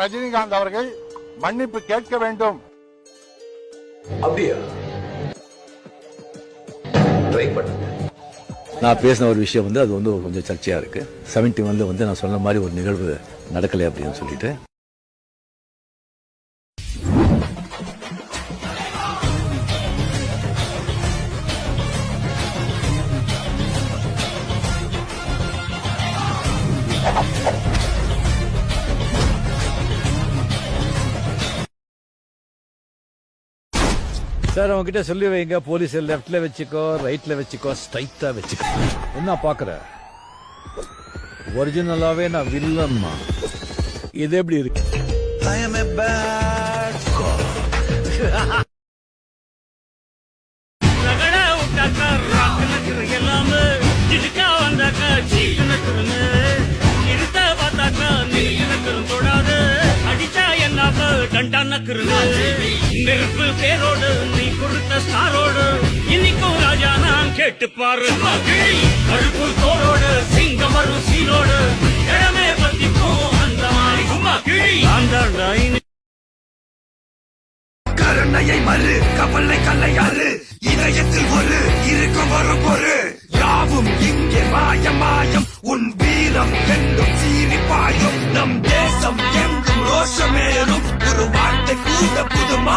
ரஜினிகாந்த் அவர்கள் மன்னிப்பு கேட்க வேண்டும். அப்படியா? ட்ரை பண்ணுங்க. நான் பேசின ஒரு விஷயம் அது கொஞ்சம் சர்ச்சையா இருக்கு. 71 நான் சொன்ன மாதிரி ஒரு நிகழ்வு நடக்கலை அப்படின்னு சொல்லிட்டு சார் அவங்ககிட்ட சொல்லி வைங்க, போலீஸ் லெப்ட்ல வச்சுக்கோ, ரைட்ல வச்சுக்கோ, ஸ்ட்ரைட்டா வச்சுக்கோ. என்ன பாக்குற? ஒரிஜினலாவே நான் வில்லன்மா. இது எப்படி இருக்கு? I am a bad cop. ரகடா உட்டாக்கா ராக்கனக்குற எல்லாமே இதுக்கா வந்தாக்கா சீக்கனக்குறனே இருட்ட பார்த்தாக்கா நீக்கனக்குறன் தொடாது அடிச்சா என்னாப்ப டண்டானக்குறனே நெருப்பு பேரோடு நீ கொடுத்த ஸ்டாரோடு இன்னைக்கும் ராஜா நான் கேட்டு பாரு கருப்பு தோளோடு சிங்கம் வரும் சீரோடு இடமே பத்திக்கும் அந்த மாதிரி சும்மா கிழி அந்த கருணையை மறு கவலை கல்லையாறு இதயத்தில் ஒரு இருக்கும் வரும் பொரு யாவும் இங்கே மாயம் உன் வீரம் என்றும் சீரிப்பாயும் நம் தேசம் எங்கும் ரோஷமேறும் ஒரு வார்த்தை கூட புதுமா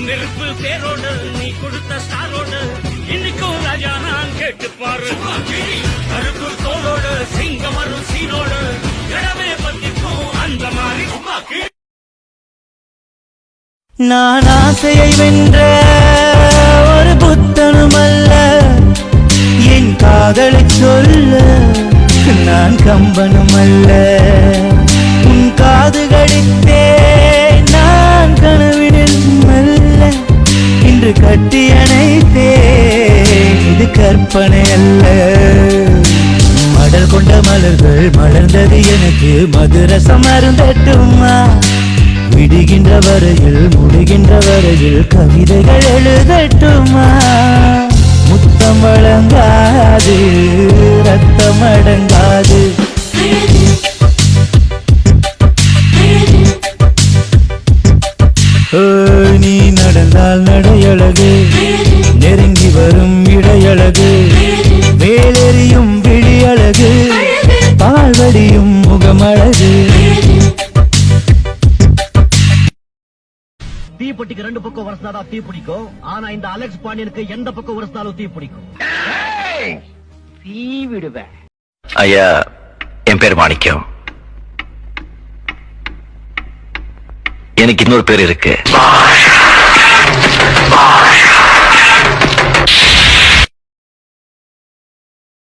நெருப்பு பேரோடு நீ கொடுத்த ஸ்டாரோடு இன்னைக்கும் ராஜா நான் கேட்டு பாரு கருப்பு தோளோடு சிங்கம் வரும் சீனோடு இடமே பத்திக்கும் அந்த மாதிரி நான் ஆசையை வென்ற ஒரு புத்தனும் அல்ல, என் காதலை சொல்ல நான் கம்பனும் அல்ல. உன் காதுகளித்தே நான் கனவினில் மெல்ல இன்று கட்டி அணைத்தேன், இது கற்பனை அல்ல. மடல் கொண்ட மலர்கள் மலர்ந்தது எனக்கு மதுரசம் அருந்தட்டுமா, விடுகின்ற வரையில் முடிகின்ற வரையில் கவிதைகள் எழுதட்டுமா. முத்தம் வழங்காது ரத்தம் அடங்காது. நீ நடந்தால் நடையழகு, நெருங்கி வரும் இடையழகு, மேலெறியும் விழியழகு, பால்வடியும் முகமழகு. தீப்பெட்டிக்கு 2 பக்கம் வரஸ்தாதான் தீ பிடிக்கும், ஆனா இந்த அலெக்ஸ் பாண்டியனுக்கு எந்த பக்கம் வரஸ்தாலும் தீ பிடிக்கும். தீ விடுவேன். ஐயா, என் பேர் மாணிக்கம். எனக்கு இன்னொரு பேர் இருக்கு.